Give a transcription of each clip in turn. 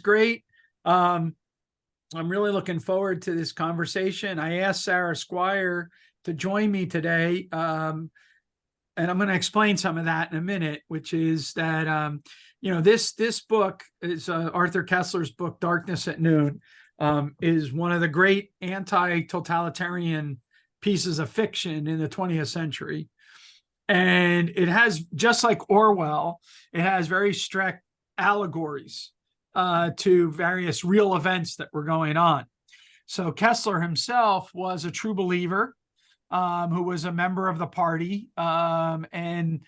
great. I'm really looking forward to this conversation. I asked Sarah Skwire to join me today, and I'm going to explain some of that in a minute, which is that, this book is Arthur Koestler's book, Darkness at Noon, is one of the great anti-totalitarian pieces of fiction in the 20th century. And it has, just like Orwell, it has very strict allegories to various real events that were going on. So Koestler himself was a true believer who was a member of the party, and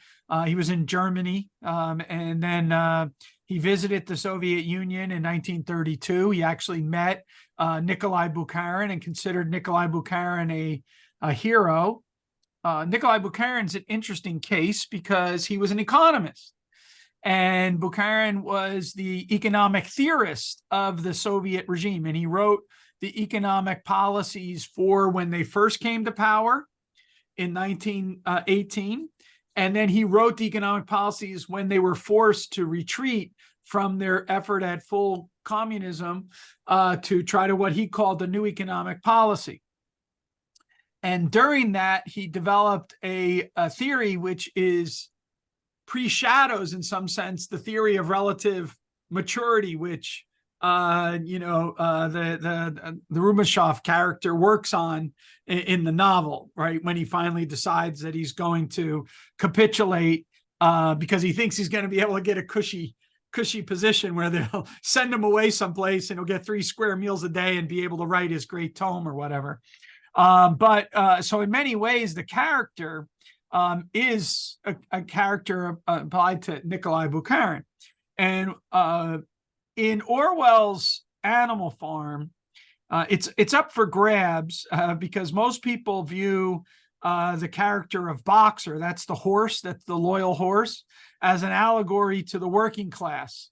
he was in Germany, and then he visited the Soviet Union in 1932. He actually met Nikolai Bukharin and considered Nikolai Bukharin a hero. Nikolai Bukharin's an interesting case because he was an economist, and Bukharin was the economic theorist of the Soviet regime, and he wrote the economic policies for when they first came to power in 1918, and then he wrote the economic policies when they were forced to retreat from their effort at full communism to try to what he called the new economic policy. And during that, he developed a theory which is pre-shadows, in some sense, the theory of relative maturity, which the Rumashov character works on in the novel, right? When he finally decides that he's going to capitulate because he thinks he's going to be able to get a cushy position where they'll send him away someplace and he'll get 3 square meals a day and be able to write his great tome or whatever. So in many ways, the character is a character applied to Nikolai Bukharin. And in Orwell's Animal Farm, it's up for grabs because most people view the character of Boxer, that's the horse, that's the loyal horse, as an allegory to the working class,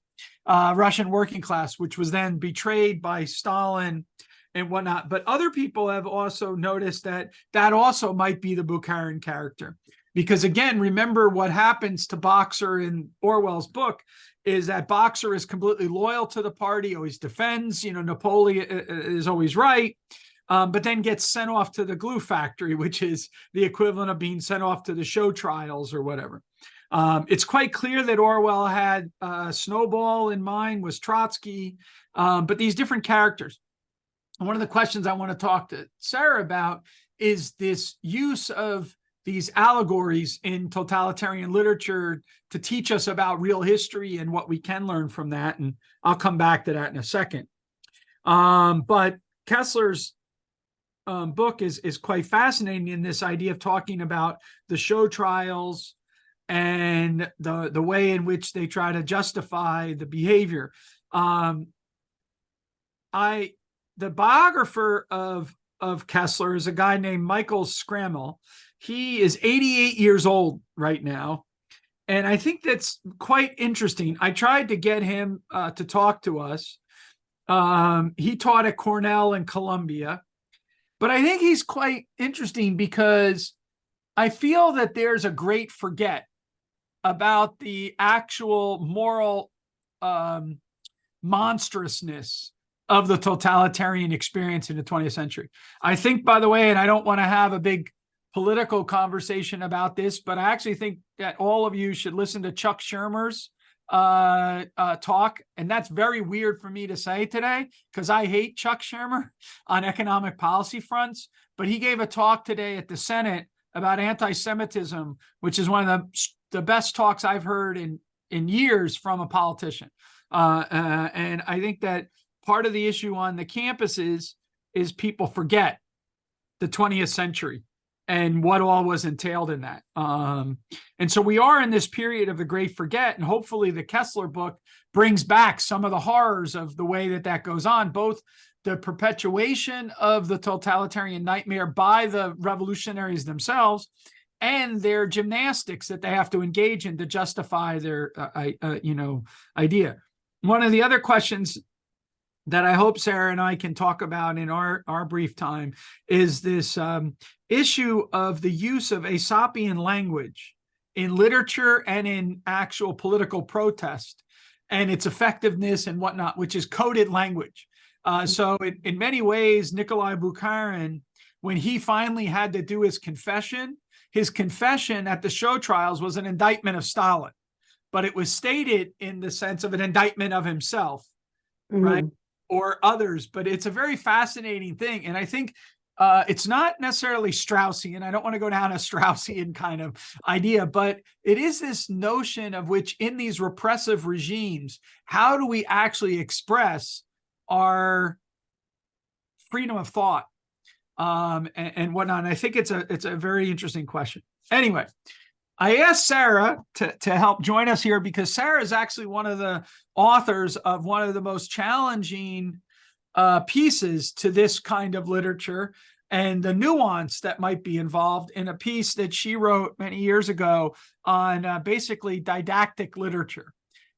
Russian working class, which was then betrayed by Stalin and whatnot. But other people have also noticed that also might be the Bukharin character. Because again, remember what happens to Boxer in Orwell's book is that Boxer is completely loyal to the party, always defends, Napoleon is always right, but then gets sent off to the glue factory, which is the equivalent of being sent off to the show trials or whatever. It's quite clear that Orwell had Snowball in mind, was Trotsky, but these different characters. And one of the questions I want to talk to Sarah about is this use of these allegories in totalitarian literature to teach us about real history and what we can learn from that. And I'll come back to that in a second. But Koestler's book is quite fascinating in this idea of talking about the show trials and the way in which they try to justify the behavior. The biographer of Koestler is a guy named Michael Scramel. He is 88 years old right now. And I think that's quite interesting. I tried to get him to talk to us. He taught at Cornell and Columbia. But I think he's quite interesting because I feel that there's a great forget about the actual moral monstrousness of the totalitarian experience in the 20th century. I think, by the way, and I don't want to have a big political conversation about this, but I actually think that all of you should listen to Chuck Schumer's talk. And that's very weird for me to say today because I hate Chuck Schumer on economic policy fronts. But he gave a talk today at the Senate about anti-Semitism, which is one of the best talks I've heard in years from a politician. And I think that part of the issue on the campuses is people forget the 20th century and what all was entailed in that. And so we are in this period of the great forget, and hopefully the Koestler book brings back some of the horrors of the way that goes on, both the perpetuation of the totalitarian nightmare by the revolutionaries themselves and their gymnastics that they have to engage in to justify their idea. One of the other questions that I hope Sarah and I can talk about in our brief time is this issue of the use of Aesopian language in literature and in actual political protest, and its effectiveness and whatnot, which is coded language. So in many ways, Nikolai Bukharin, when he finally had to do his confession at the show trials was an indictment of Stalin, but it was stated in the sense of an indictment of himself, right? Or others. But it's a very fascinating thing. And I think it's not necessarily Straussian. I don't want to go down a Straussian kind of idea, but it is this notion of which in these repressive regimes, how do we actually express our freedom of thought and whatnot? And I think it's a very interesting question. Anyway, I asked Sarah to help join us here because Sarah is actually one of the authors of one of the most challenging pieces to this kind of literature and the nuance that might be involved in a piece that she wrote many years ago on basically didactic literature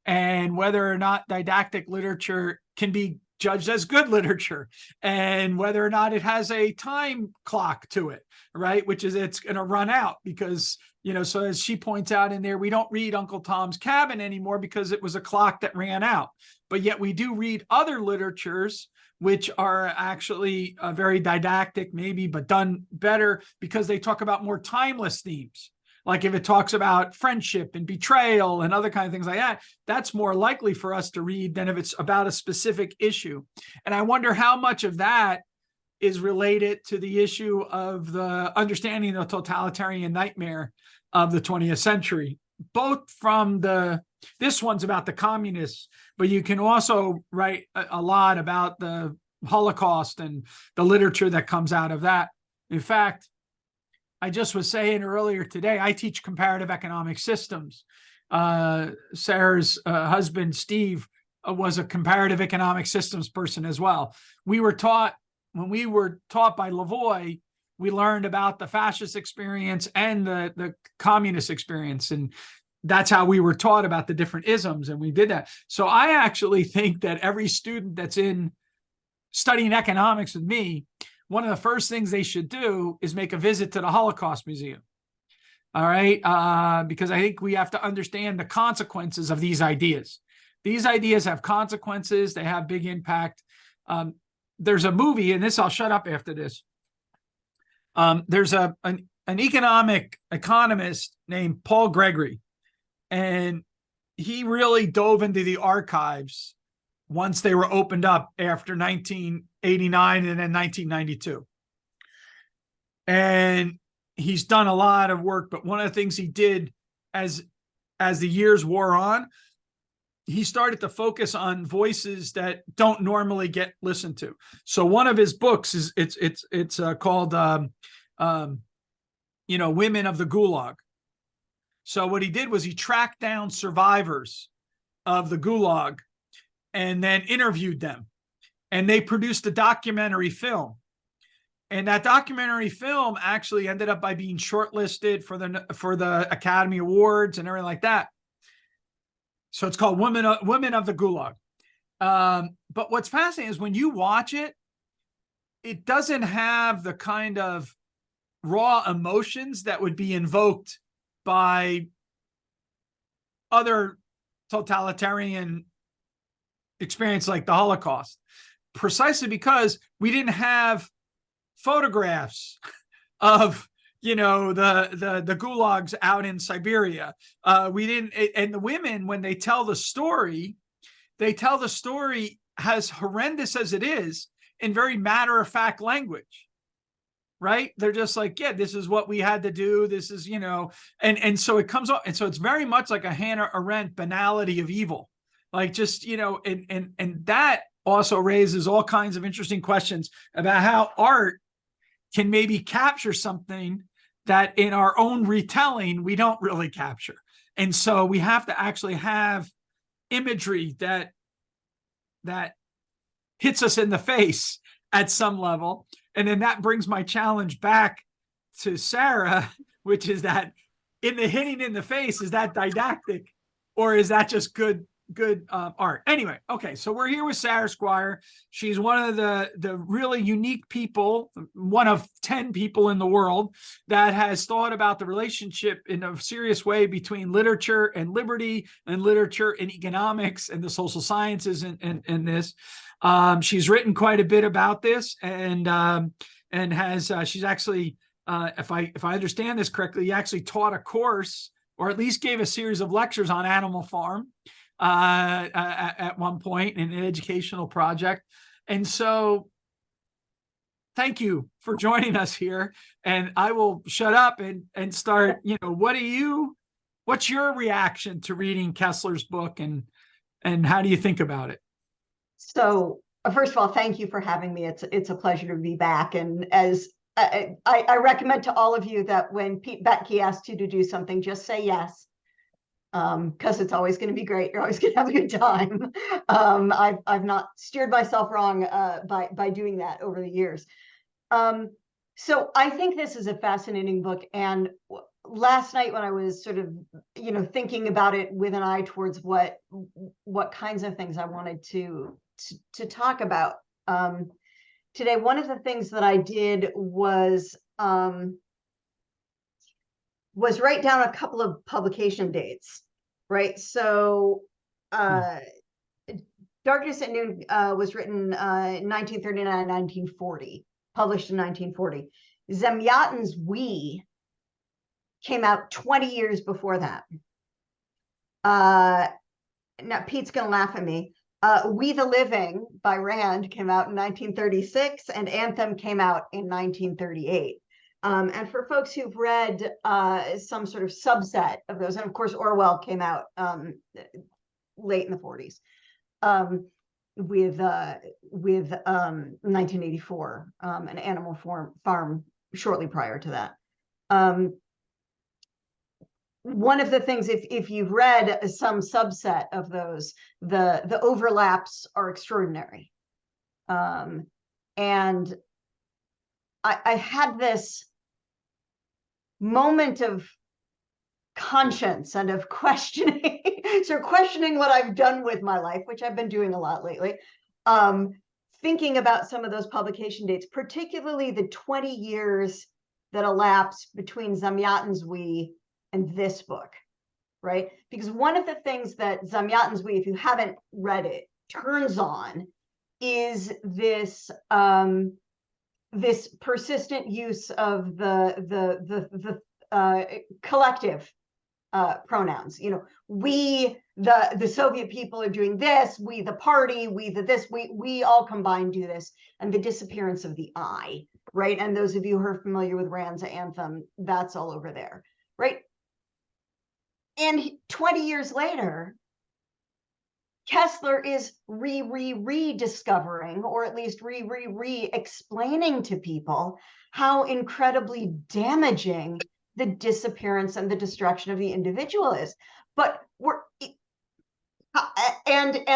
and whether or not didactic literature can be judged as good literature and whether or not it has a time clock to it, right? Which is it's going to run out because, so as she points out in there, we don't read Uncle Tom's Cabin anymore because it was a clock that ran out. But yet we do read other literatures which are actually very didactic maybe, but done better because they talk about more timeless themes. Like if it talks about friendship and betrayal and other kind of things like that, that's more likely for us to read than if it's about a specific issue. And I wonder how much of that is related to the issue of the understanding the totalitarian nightmare of the 20th century, both from this one's about the communists, but you can also write a lot about the Holocaust and the literature that comes out of that. In fact, I just was saying earlier today, I teach comparative economic systems. Sarah's husband, Steve, was a comparative economic systems person as well. When we were taught by Lavoie, we learned about the fascist experience and the communist experience. And that's how we were taught about the different isms. And we did that. So I actually think that every student that's in studying economics with me, one of the first things they should do is make a visit to the Holocaust Museum. All right. Because I think we have to understand the consequences of these ideas. These ideas have consequences. They have big impact. There's a movie, and I'll shut up after this. There's an economist named Paul Gregory, and he really dove into the archives once they were opened up after 1989 and then 1992. And he's done a lot of work, but one of the things he did as the years wore on, he started to focus on voices that don't normally get listened to. So one of his books is it's called Women of the Gulag. So what he did was he tracked down survivors of the Gulag and then interviewed them, and they produced a documentary film. And that documentary film actually ended up by being shortlisted for the Academy Awards and everything like that. So it's called Women of the Gulag. But what's fascinating is when you watch it, it doesn't have the kind of raw emotions that would be invoked by other totalitarian experience like the Holocaust, precisely because we didn't have photographs of the gulags out in Siberia. We didn't, and the women, when they tell the story as horrendous as it is in very matter-of-fact language, right? They're just like, yeah, this is what we had to do. This is, and so it comes up. And so it's very much like a Hannah Arendt banality of evil. Like just, and that also raises all kinds of interesting questions about how art can maybe capture something that in our own retelling, we don't really capture. And so we have to actually have imagery that hits us in the face at some level. And then that brings my challenge back to Sarah, which is that in the hitting in the face, is that didactic or is that just good good art. Anyway, okay, so we're here with Sarah Skwire. She's one of the really unique people, one of 10 people in the world that has thought about the relationship in a serious way between literature and liberty, and literature and economics and the social sciences, and this. She's written quite a bit about this, and has she's actually, if I understand this correctly, actually taught a course, or at least gave a series of lectures on Animal Farm at one point in an educational project. And so thank you for joining us here. And I will shut up and start, what's your reaction to reading Kessler's book, and how do you think about it? So first of all, thank you for having me. It's a pleasure to be back. And as I recommend to all of you that when Boettke asks you to do something, just say yes. Because it's always going to be great. You're always going to have a good time. I've not steered myself wrong by doing that over the years. So I think this is a fascinating book. And last night when I was sort of, thinking about it with an eye towards what kinds of things I wanted to talk about today, one of the things that I did was write down a couple of publication dates, right? So Darkness at Noon was written 1939, 1940, published in 1940. Zamyatin's We came out 20 years before that. Now, Pete's going to laugh at me. We the Living by Rand came out in 1936, and Anthem came out in 1938. And for folks who've read some sort of subset of those, and of course Orwell came out late in the 40s with 1984, an Animal Farm shortly prior to that. One of the things, if you've read some subset of those, the overlaps are extraordinary. And I had this moment of conscience and of questioning, questioning what I've done with my life, which I've been doing a lot lately, thinking about some of those publication dates, particularly the 20 years that elapsed between Zamyatin's We and this book, right? Because one of the things that Zamyatin's We, if you haven't read it, turns on is this this persistent use of the collective pronouns. We, the Soviet people are doing this, we the party, we the this, we all combined do this, and the disappearance of the I, right? And those of you who are familiar with Rand's Anthem, that's all over there, right? And 20 years later, Kessler is rediscovering, or at least explaining to people how incredibly damaging the disappearance and the destruction of the individual is. But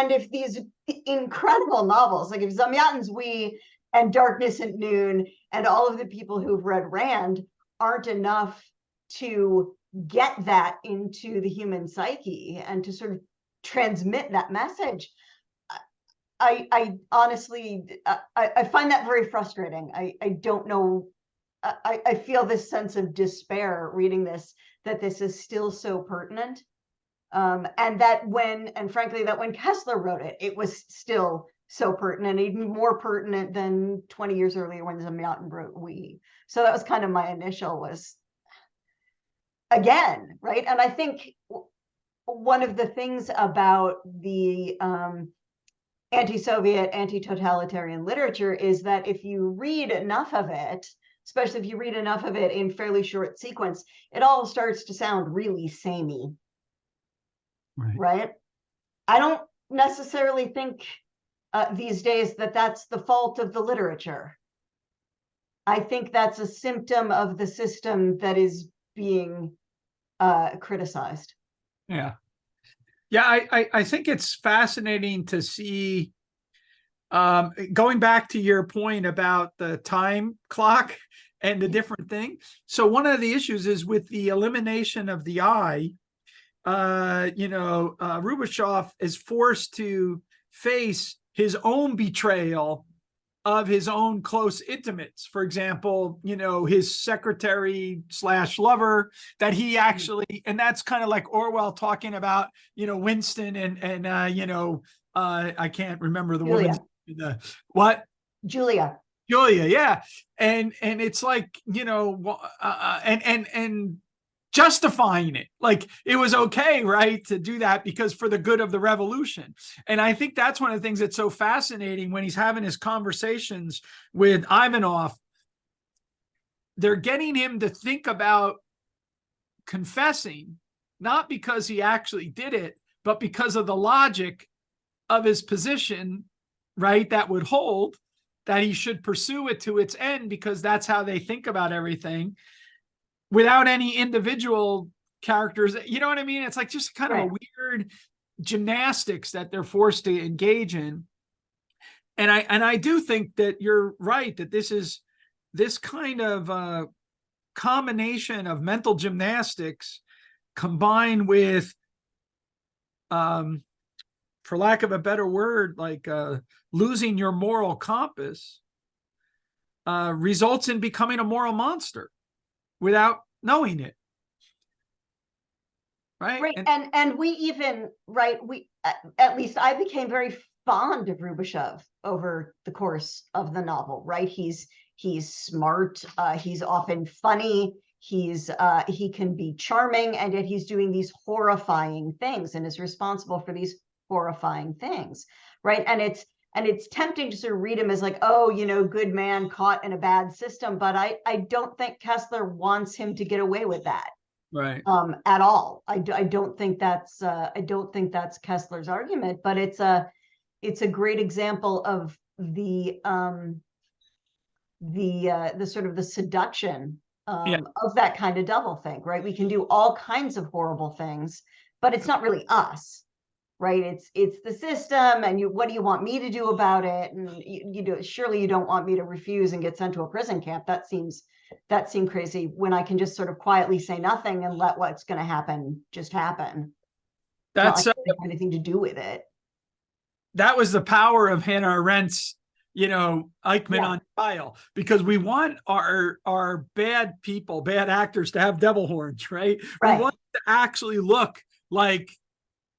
if these incredible novels, like if Zamyatin's We and Darkness at Noon and all of the people who've read Rand aren't enough to get that into the human psyche and to sort of transmit that message, I honestly, I find that very frustrating. I don't know. I feel this sense of despair reading this, that this is still so pertinent. And frankly, that when Kessler wrote it, it was still so pertinent, even more pertinent than 20 years earlier when Zamyatin wrote We. So that was kind of my initial was, again, right? And I think one of the things about the anti-Soviet, anti-totalitarian literature is that if you read enough of it, especially if you read enough of it in fairly short sequence, it all starts to sound really samey, right? I don't necessarily think these days that that's the fault of the literature. I think that's a symptom of the system that is being criticized. Yeah. I think it's fascinating to see, going back to your point about the time clock and the different thing. So one of the issues is with the elimination of the I, Rubashov is forced to face his own betrayal of his own close intimates. For example, his secretary / lover that he actually, and that's kind of like Orwell talking about, Winston and I can't remember the Julia. woman's what? Julia. Julia, yeah. And it's like, and justifying it like it was okay, right, to do that because for the good of the revolution. And I think that's one of the things that's so fascinating when he's having his conversations with Ivanov. They're getting him to think about confessing, not because he actually did it, but because of the logic of his position, right, that would hold that he should pursue it to its end because that's how they think about everything, without any individual characters. You know what I mean? It's like just kind of a weird gymnastics that they're forced to engage in. And I do think that you're right, that this kind of combination of mental gymnastics combined with, for lack of a better word, like losing your moral compass, results in becoming a moral monster without knowing it. Right. And we even, at least I became very fond of Rubashov over the course of the novel, right? He's smart. He's often funny. He can be charming, and yet he's doing these horrifying things and is responsible for these horrifying things, right? And it's tempting to sort of read him as like, oh, good man caught in a bad system. But I don't think Kessler wants him to get away with that, right? At all. I don't think that's Kessler's argument. But it's a great example of the sort of the seduction of that kind of double think, right? We can do all kinds of horrible things, but it's not really us. Right, it's the system, and what do you want me to do about it? And surely you don't want me to refuse and get sent to a prison camp. That seemed crazy when I can just sort of quietly say nothing and let what's going to happen just happen. That's not like have anything to do with it. That was the power of Hannah Arendt's, Eichmann on trial, because we want our bad people, bad actors to have devil horns, right? We want to actually look like,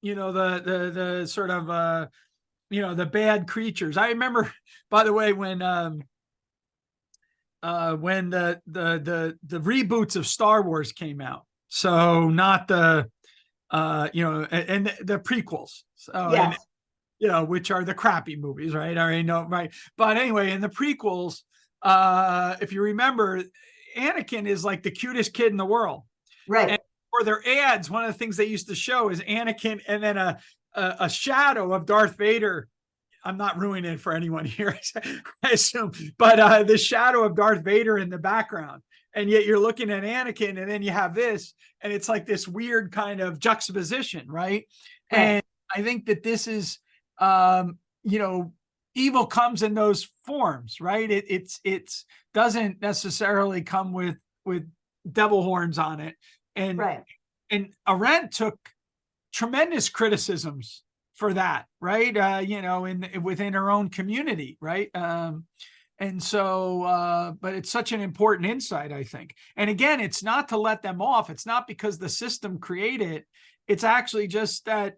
the sort of, the bad creatures. I remember, by the way, when the reboots of Star Wars came out, so not the, and the prequels. So, yes. And, which are the crappy movies, right? I already know, right? But anyway, in the prequels, if you remember, Anakin is like the cutest kid in the world. Right. And for their ads, one of the things they used to show is Anakin and then a shadow of Darth Vader. I'm not ruining it for anyone here, I assume, but the shadow of Darth Vader in the background. And yet you're looking at Anakin, and then you have this, and it's like this weird kind of juxtaposition, right? And I think that this is, evil comes in those forms, right? It doesn't necessarily come with devil horns on it. And Arendt took tremendous criticisms for that, right? Within her own community, right? And so, but it's such an important insight, I think. And again, it's not to let them off. It's not because the system created it. It's actually just that,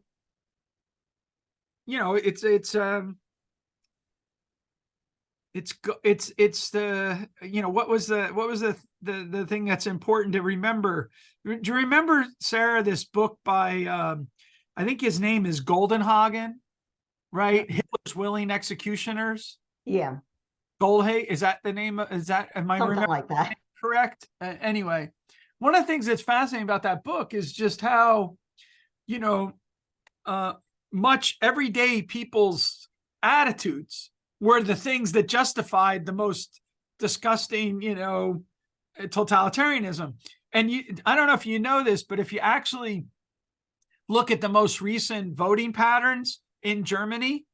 it's the, what was the thing that's important to remember? Do you remember, Sarah, this book by, I think his name is Goldenhagen, right? Hitler's Willing Executioners. Yeah. Goldhagen, is that the name? Am I something like that? Correct. Anyway, one of the things that's fascinating about that book is just how, much everyday people's attitudes were the things that justified the most disgusting, totalitarianism. And I don't know if you know this, but if you actually look at the most recent voting patterns in Germany,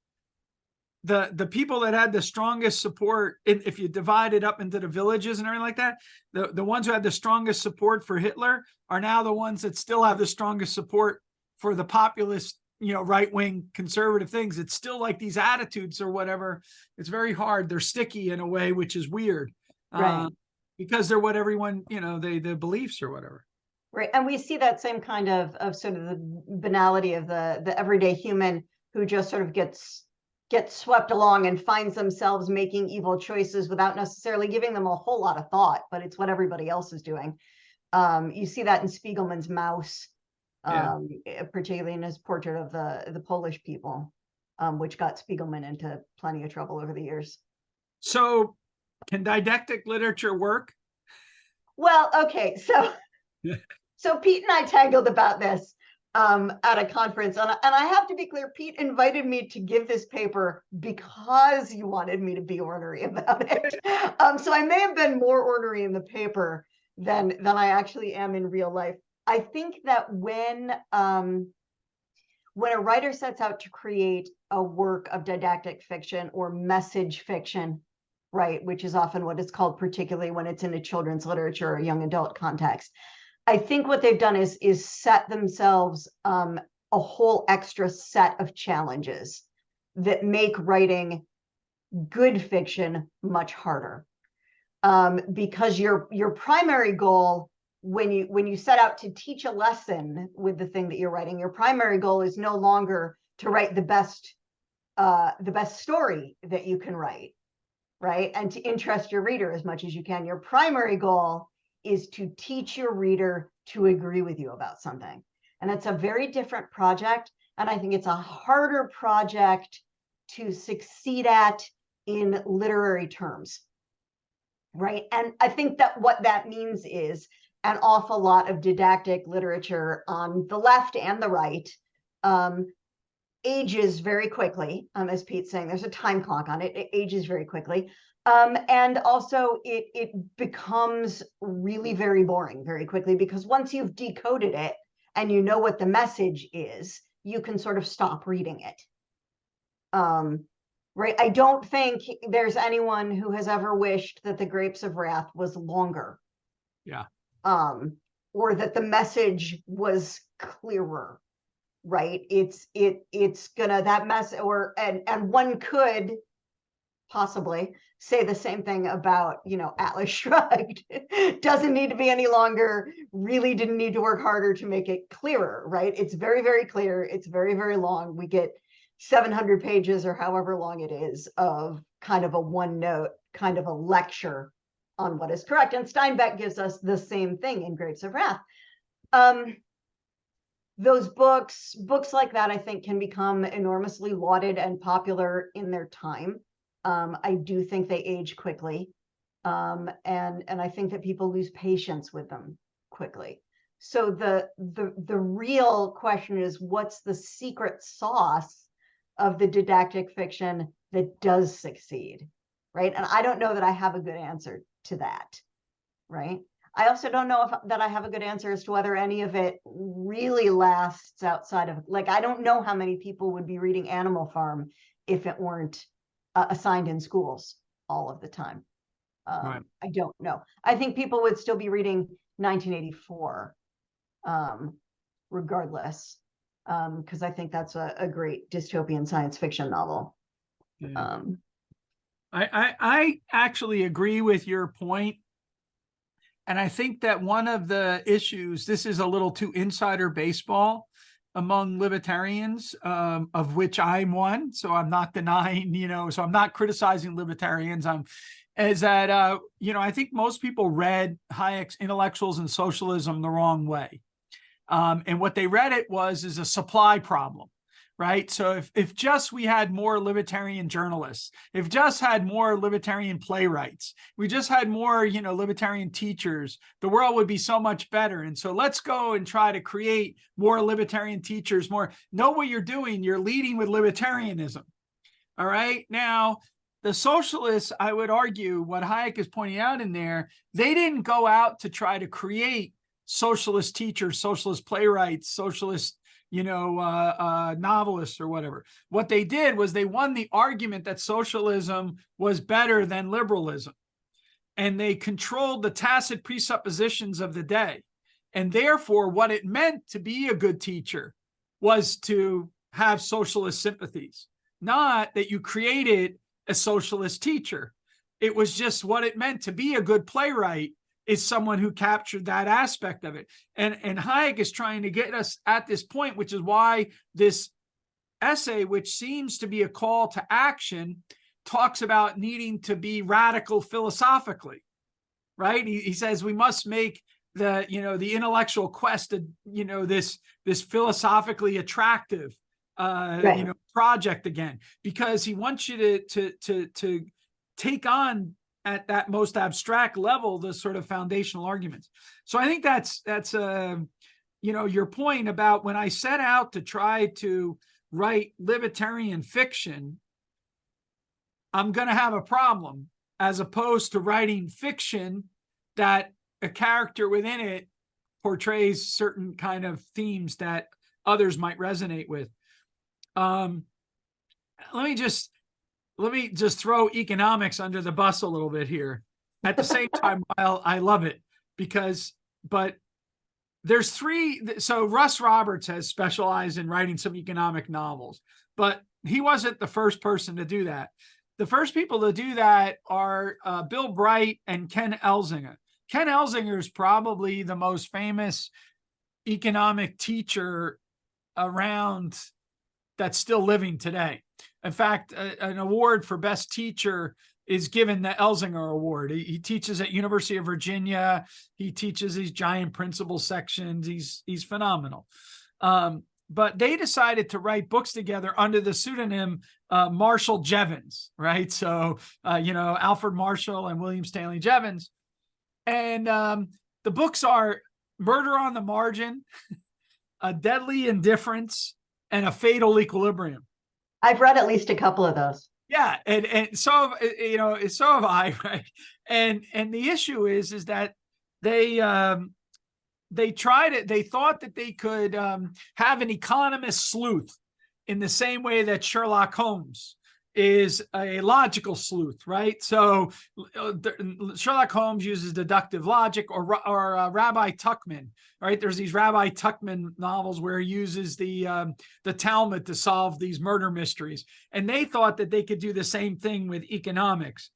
the people that had the strongest support, if you divide it up into the villages and everything like that, the ones who had the strongest support for Hitler are now the ones that still have the strongest support for the populist, right-wing conservative things. It's still like these attitudes or whatever. It's very hard. They're sticky in a way, which is weird. Right. Because they're what everyone, the beliefs or whatever. Right. And we see that same kind of sort of the banality of the everyday human who just sort of gets swept along and finds themselves making evil choices without necessarily giving them a whole lot of thought, but it's what everybody else is doing. You see that in Spiegelman's Mouse, particularly in his portrait of the Polish people, which got Spiegelman into plenty of trouble over the years. So can didactic literature work? Well, okay, so Pete and I tangled about this at a conference, and I have to be clear, Pete invited me to give this paper because you wanted me to be ornery about it. So I may have been more ornery in the paper than I actually am in real life. I think that when a writer sets out to create a work of didactic fiction or message fiction, right, which is often what it's called, particularly when it's in a children's literature or young adult context, I think what they've done is set themselves a whole extra set of challenges that make writing good fiction much harder. Because your primary goal when you set out to teach a lesson with the thing that you're writing, your primary goal is no longer to write the best story that you can write, right? And to interest your reader as much as you can. Your primary goal is to teach your reader to agree with you about something. And it's a very different project. And I think it's a harder project to succeed at in literary terms, right? And I think that what that means is an awful lot of didactic literature on the left and the right ages very quickly. As Pete's saying, there's a time clock on it. It ages very quickly. And also it becomes really very boring very quickly, because once you've decoded it and you know what the message is, you can sort of stop reading it. Right? I don't think there's anyone who has ever wished that The Grapes of Wrath was longer. Yeah. Or that the message was clearer, right? It's gonna, that mess, and one could possibly say the same thing about, Atlas Shrugged. Doesn't need to be any longer, really didn't need to work harder to make it clearer, right? It's very, very clear. It's very, very long. We get 700 pages or however long it is of kind of a one note, kind of a lecture on what is correct. And Steinbeck gives us the same thing in Grapes of Wrath. Those books like that, I think, can become enormously lauded and popular in their time. I do think they age quickly. And I think that people lose patience with them quickly. So the real question is, what's the secret sauce of the didactic fiction that does succeed, right? And I don't know that I have a good answer to that, right? I also don't know that I have a good answer as to whether any of it really lasts outside of, like, I don't know how many people would be reading Animal Farm if it weren't assigned in schools all of the time. Right. I don't know. I think people would still be reading 1984 regardless, because I think that's a great dystopian science fiction novel. Yeah. I actually agree with your point. And I think that one of the issues, this is a little too insider baseball among libertarians, of which I'm one. So I'm not denying, so I'm not criticizing libertarians. I think most people read Hayek's Intellectuals and Socialism the wrong way. And what they read it is a supply problem, right? So if just we had more libertarian journalists, if just had more libertarian playwrights, we just had more, libertarian teachers, the world would be so much better. And so let's go and try to create more libertarian teachers, know what you're doing. You're leading with libertarianism. All right. Now, the socialists, I would argue what Hayek is pointing out in there, they didn't go out to try to create socialist teachers, socialist playwrights, socialist, novelists or whatever. What they did was they won the argument that socialism was better than liberalism. And they controlled the tacit presuppositions of the day. And therefore, what it meant to be a good teacher, was to have socialist sympathies, not that you created a socialist teacher. It was just what it meant to be a good playwright is someone who captured that aspect of it. And Hayek is trying to get us at this point, which is why this essay, which seems to be a call to action, talks about needing to be radical philosophically, right? He says we must make the intellectual quest to, this philosophically attractive Right. project again, because he wants you to take on at that most abstract level the sort of foundational arguments. So I think that's your point about when I set out to try to write libertarian fiction, I'm going to have a problem, as opposed to writing fiction that a character within it portrays certain kind of themes that others might resonate with. Let me just throw economics under the bus a little bit here. At the same time, while I love it, but there's three. So Russ Roberts has specialized in writing some economic novels, but he wasn't the first person to do that. The first people to do that are Bill Bright and Ken Elzinga. Ken Elzinga is probably the most famous economic teacher around that's still living today. In fact, an award for best teacher is given the Elzinga Award. He teaches at University of Virginia. He teaches these giant principal sections. He's phenomenal. But they decided to write books together under the pseudonym Marshall Jevons, right? So, Alfred Marshall and William Stanley Jevons. And the books are Murder on the Margin, A Deadly Indifference, and A Fatal Equilibrium. I've read at least a couple of those. Yeah, and so so have I, right? And the issue is that they tried it. They thought that they could have an economist sleuth in the same way that Sherlock Holmes is a logical sleuth, right? So Sherlock Holmes uses deductive logic, or Rabbi Tuckman, right? There's these Rabbi Tuckman novels where he uses the Talmud to solve these murder mysteries. And they thought that they could do the same thing with economics.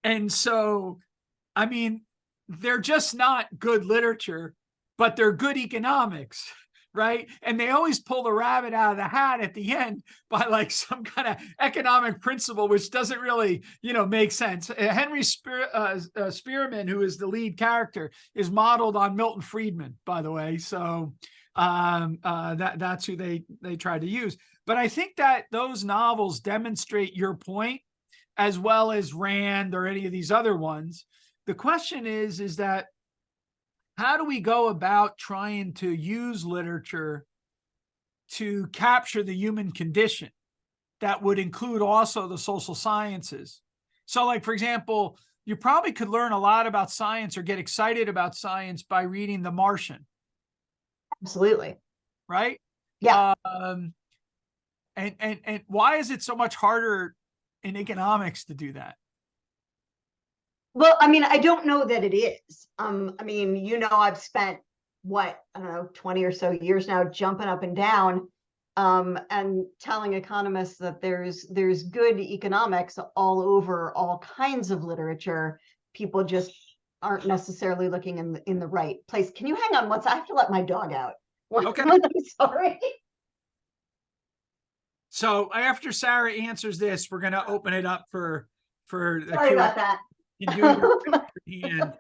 And so, I mean, they're just not good literature, but they're good economics, right? And they always pull the rabbit out of the hat at the end by like some kind of economic principle, which doesn't really, make sense. Henry Spearman, who is the lead character, is modeled on Milton Friedman, by the way. So that's who they tried to use. But I think that those novels demonstrate your point, as well as Rand or any of these other ones. The question is that, how do we go about trying to use literature to capture the human condition that would include also the social sciences? So, like, for example, you probably could learn a lot about science or get excited about science by reading The Martian. Absolutely. Right? Yeah. And why is it so much harder in economics to do that? Well, I mean, I don't know that it is. I mean, I've spent 20 or so years now jumping up and down and telling economists that there's good economics all over all kinds of literature. People just aren't necessarily looking in the right place. Can you hang on once? I have to let my dog out. Okay. I'm sorry. So after Sarah answers this, we're going to open it up for the Sorry about that. You do your hand,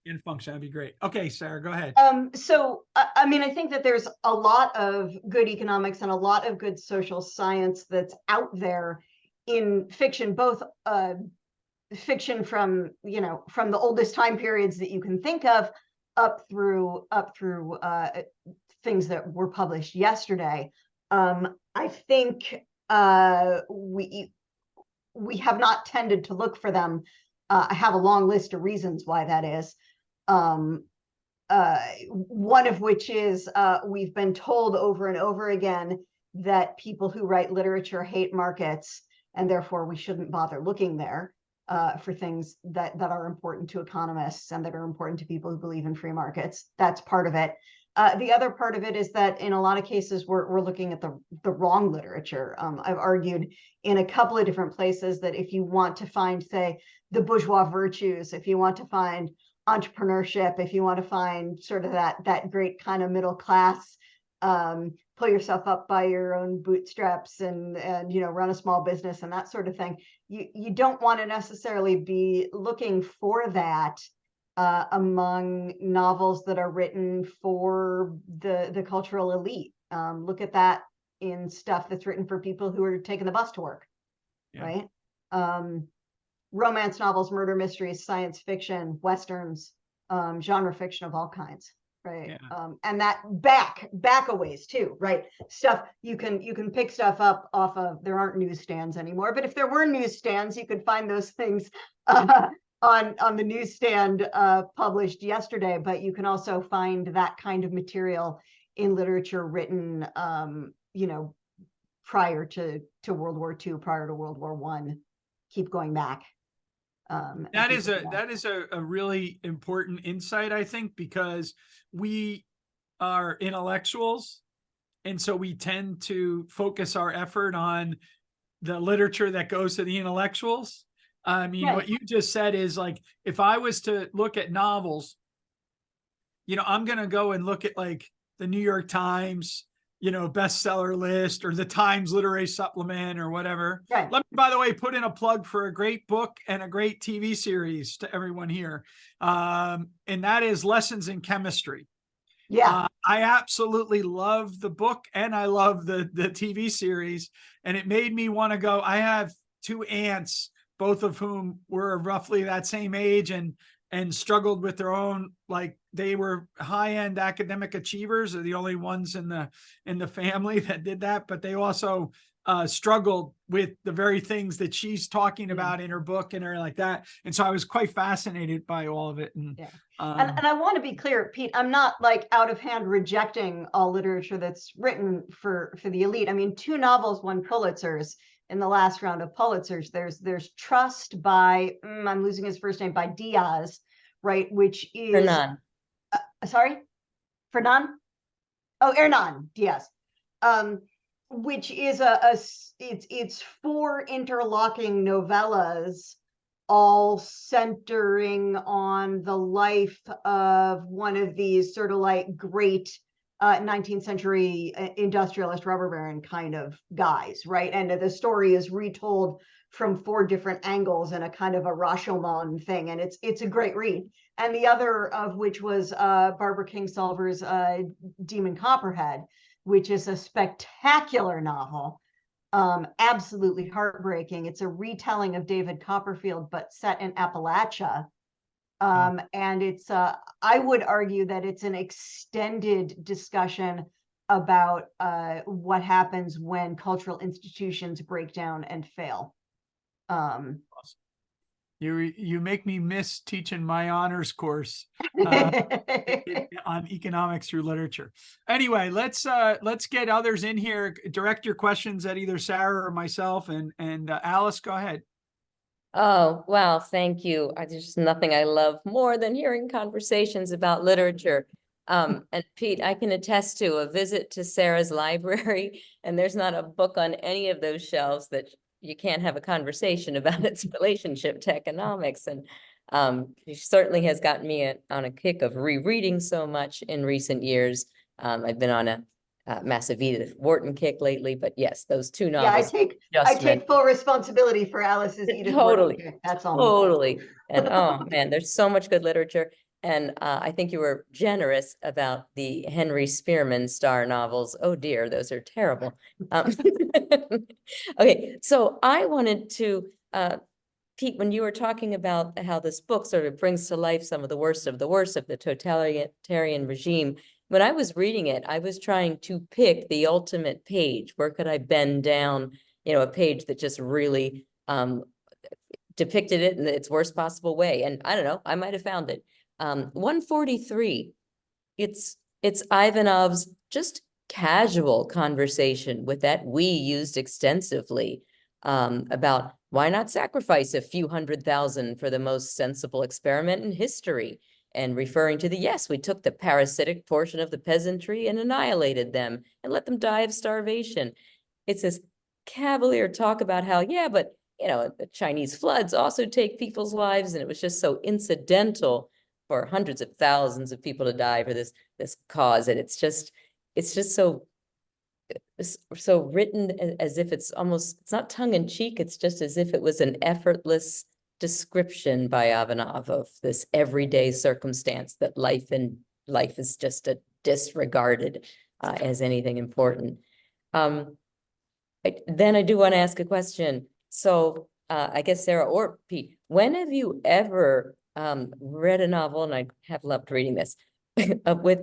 in function. That'd be great. Okay, Sarah, go ahead. So, I mean, I think that there's a lot of good economics and a lot of good social science that's out there in fiction, both fiction from the oldest time periods that you can think of, up through things that were published yesterday. I think we have not tended to look for them. I have a long list of reasons why that is. One of which is we've been told over and over again that people who write literature hate markets, and therefore we shouldn't bother looking there for things that are important to economists and that are important to people who believe in free markets. That's part of it. The other part of it is that in a lot of cases, we're looking at the wrong literature. I've argued in a couple of different places that if you want to find, say, the bourgeois virtues, if you want to find entrepreneurship, if you want to find sort of that great kind of middle class, pull yourself up by your own bootstraps and run a small business and that sort of thing, you don't want to necessarily be looking for that among novels that are written for the cultural elite. Look at that in stuff that's written for people who are taking the bus to work, right? Romance novels, murder mysteries, science fiction, westerns, genre fiction of all kinds, right? And that back a ways too, right? Stuff you can pick stuff up off of, there aren't newsstands anymore, but if there were newsstands, you could find those things on the newsstand published yesterday. But you can also find that kind of material in literature written prior to World War II, prior to World War I. Keep going back. That is a really important insight, I think, because we are intellectuals, and so we tend to focus our effort on the literature that goes to the intellectuals. I mean, what you just said is like, if I was to look at novels, I'm going to go and look at like the New York Times, bestseller list, or the Times Literary Supplement, or whatever. Right. Let me, by the way, put in a plug for a great book and a great TV series to everyone here. And that is Lessons in Chemistry. Yeah. I absolutely love the book and I love the TV series. And it made me want to go. I have two aunts, both of whom were roughly that same age and struggled with their own, like they were high-end academic achievers, are the only ones in the family that did that, but they also struggled with the very things that she's talking about in her book and everything like that. And so I was quite fascinated by all of it. And I want to be clear, Pete, I'm not like out of hand rejecting all literature that's written for the elite. I mean, 2 novels won Pulitzers in the last round of Pulitzers. There's Trust by, I'm losing his first name, by Diaz, right? Which is Hernan. Sorry, Fernan? Oh, Hernan Diaz. Which is it's 4 interlocking novellas, all centering on the life of one of these sort of like great 19th century industrialist rubber baron kind of guys, right? And the story is retold from 4 different angles in a kind of a Rashomon thing, and it's a great read. And the other of which was Barbara Kingsolver's Demon Copperhead, which is a spectacular novel, absolutely heartbreaking. It's a retelling of David Copperfield, but set in Appalachia. And it's, I would argue that it's an extended discussion about what happens when cultural institutions break down and fail. You make me miss teaching my honors course on economics through literature. Anyway, let's get others in here. Direct your questions at either Sarah or myself, and Alice, go ahead. Oh, wow. Thank you. There's nothing I love more than hearing conversations about literature. And Pete, I can attest to a visit to Sarah's library, and there's not a book on any of those shelves that you can't have a conversation about its relationship to economics. And she certainly has gotten me on a kick of rereading so much in recent years. I've been on a massive Edith Wharton kick lately, but yes, those 2 novels. Yeah, I take full responsibility for Alice's Edith Wharton kick. That's all. Totally. And oh man, there's so much good literature. And I think you were generous about the Henry Spearman Star novels. Oh dear, those are terrible. Okay, so I wanted to, Pete, when you were talking about how this book sort of brings to life some of the worst of the totalitarian regime, when I was reading it, I was trying to pick the ultimate page. Where could I bend down, a page that just really depicted it in its worst possible way? And I don't know, I might have found it. 143, it's Ivanov's just casual conversation with that we used extensively about why not sacrifice a few 100,000 for the most sensible experiment in history. and referring to yes, we took the parasitic portion of the peasantry and annihilated them and let them die of starvation. It's this cavalier talk about how, yeah, but the Chinese floods also take people's lives, and it was just so incidental for hundreds of thousands of people to die for this cause. And it's just so written as if it's not tongue in cheek. It's just as if it was an effortless description by Ivanov of this everyday circumstance that life is just disregarded as anything important. Then I do want to ask a question. So I guess Sarah or Pete, when have you ever read a novel, and I have loved reading this, with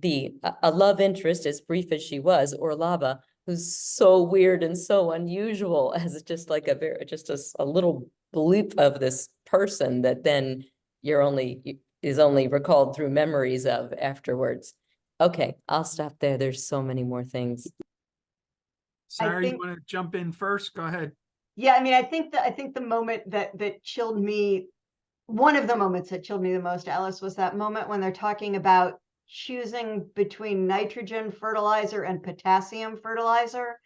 a love interest as brief as she was, Orlava, who's so weird and so unusual as just like a little bleep of this person that then is only recalled through memories of afterwards. Okay, I'll stop there. There's so many more things. Sarah, you want to jump in first? Go ahead. Yeah, I mean, I think the moment that chilled me, one of the moments that chilled me the most, Alice, was that moment when they're talking about choosing between nitrogen fertilizer and potassium fertilizer.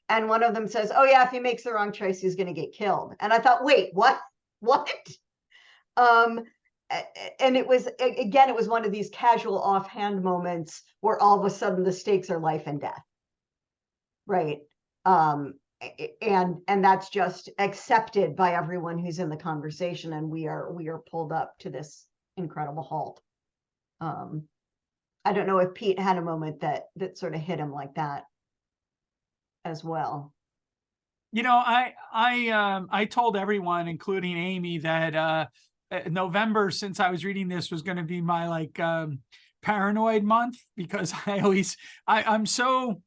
And one of them says, oh yeah, if he makes the wrong choice, he's going to get killed. And I thought, wait, what? And it was, again, it was one of these casual offhand moments where all of a sudden the stakes are life and death. Right. And that's just accepted by everyone who's in the conversation, and we are pulled up to this incredible halt. I don't know if Pete had a moment that sort of hit him like that as well. I told everyone, including Amy, that November, since I was reading this, was going to be my paranoid month, because I'm so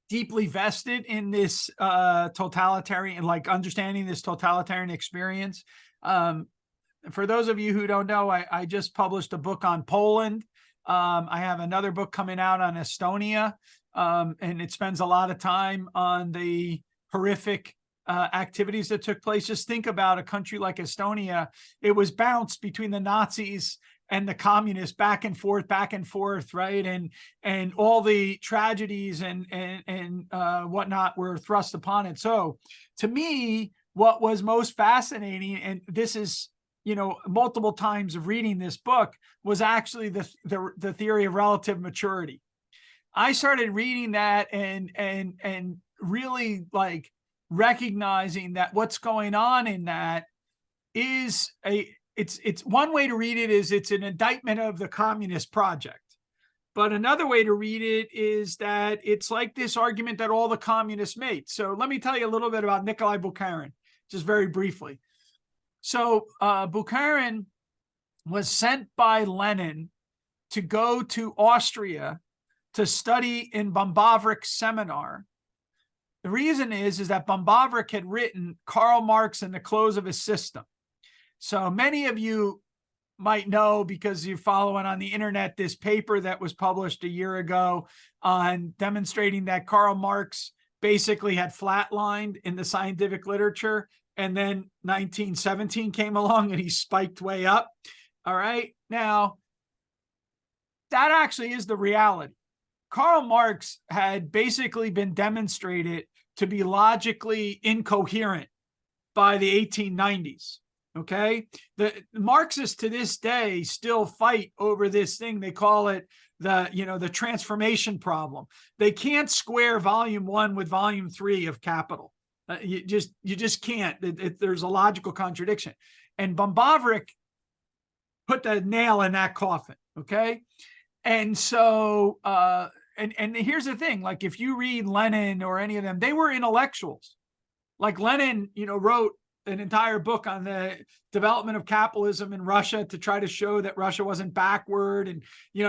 deeply vested in this totalitarian, understanding this totalitarian experience. For those of you who don't know, I just published a book on Poland. I have another book coming out on Estonia, and it spends a lot of time on the horrific activities that took place. Just think about a country like Estonia. It was bounced between the Nazis and the communists back and forth, right? And all the tragedies and whatnot were thrust upon it. So to me, what was most fascinating, and this is, multiple times of reading this book, was actually the theory of relative maturity. I started reading that and really recognizing that what's going on in that is it's one way to read it is it's an indictment of the communist project. But another way to read it is that it's like this argument that all the communists made. So let me tell you a little bit about Nikolai Bukharin, just very briefly. So Bukharin was sent by Lenin to go to Austria to study in Bombavrick's seminar. The reason is that Bombavrick had written Karl Marx and the Close of His System. So many of you might know, because you're following on the internet, this paper that was published a year ago on demonstrating that Karl Marx basically had flatlined in the scientific literature. And then 1917 came along and he spiked way up. All right. Now, that actually is the reality. Karl Marx had basically been demonstrated to be logically incoherent by the 1890s. Okay. The Marxists to this day still fight over this thing. They call it the transformation problem. They can't square volume 1 with volume 3 of Capital. You just can't. There's a logical contradiction. And Bombavrick put the nail in that coffin. Okay. And so, and here's the thing, if you read Lenin or any of them, they were intellectuals. Lenin, wrote an entire book on the development of capitalism in Russia to try to show that Russia wasn't backward. And,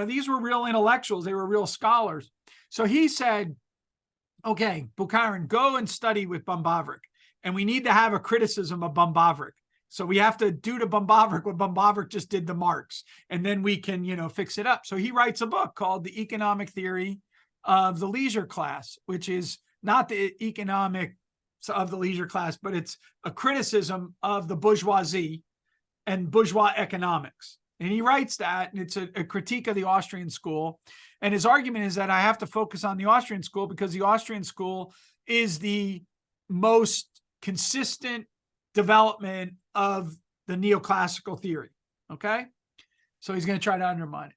these were real intellectuals. They were real scholars. So he said, okay, Bukharin, go and study with Bombavrick. And we need to have a criticism of Bombavrick. So we have to do to Bombavrick what Bombavrick just did to Marx. And then we can, fix it up. So he writes a book called The Economic Theory of the Leisure Class, which is not the economic of the leisure class, but it's a criticism of the bourgeoisie and bourgeois economics. And he writes that, and it's a critique of the Austrian school. And his argument is that I have to focus on the Austrian school because the Austrian school is the most consistent development of the neoclassical theory. Okay. So he's going to try to undermine it.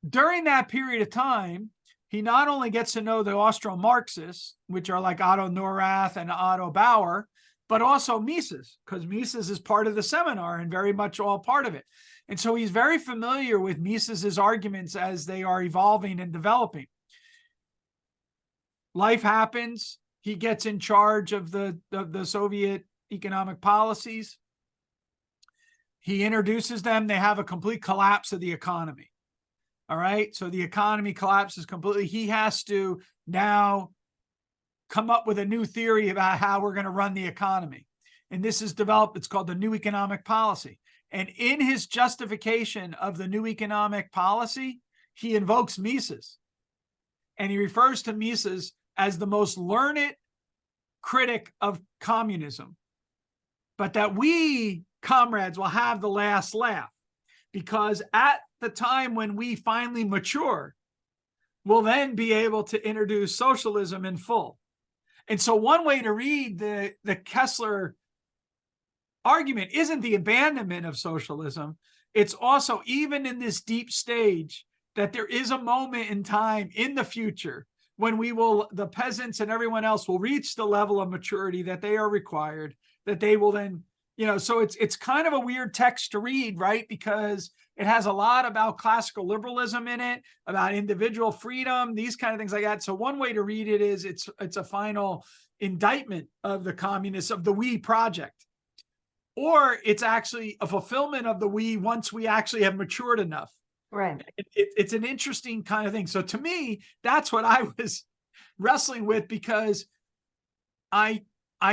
During that period of time, he not only gets to know the Austro-Marxists, which are like Otto Neurath and Otto Bauer, but also Mises, because Mises is part of the seminar and very much all part of it. And so he's very familiar with Mises's arguments as they are evolving and developing. Life happens. He gets in charge of the Soviet economic policies. He introduces them. They have a complete collapse of the economy. All right. So the economy collapses completely. He has to now come up with a new theory about how we're going to run the economy. And this is developed. It's called the New Economic Policy. And in his justification of the new economic policy, he invokes Mises. And he refers to Mises as the most learned critic of communism. But that we, comrades, will have the last laugh. Because at the time when we finally mature, we'll then be able to introduce socialism in full. And so one way to read the Kessler argument isn't the abandonment of socialism. It's also, even in this deep stage, that there is a moment in time in the future when the peasants and everyone else will reach the level of maturity that they are required, that they will then, so it's kind of a weird text to read, right? Because it has a lot about classical liberalism in it, about individual freedom, these kind of things like that. So one way to read it is it's a final indictment of the communists, of the we project. Or it's actually a fulfillment of the we once we actually have matured enough. Right. It's an interesting kind of thing. So to me, that's what I was wrestling with, because I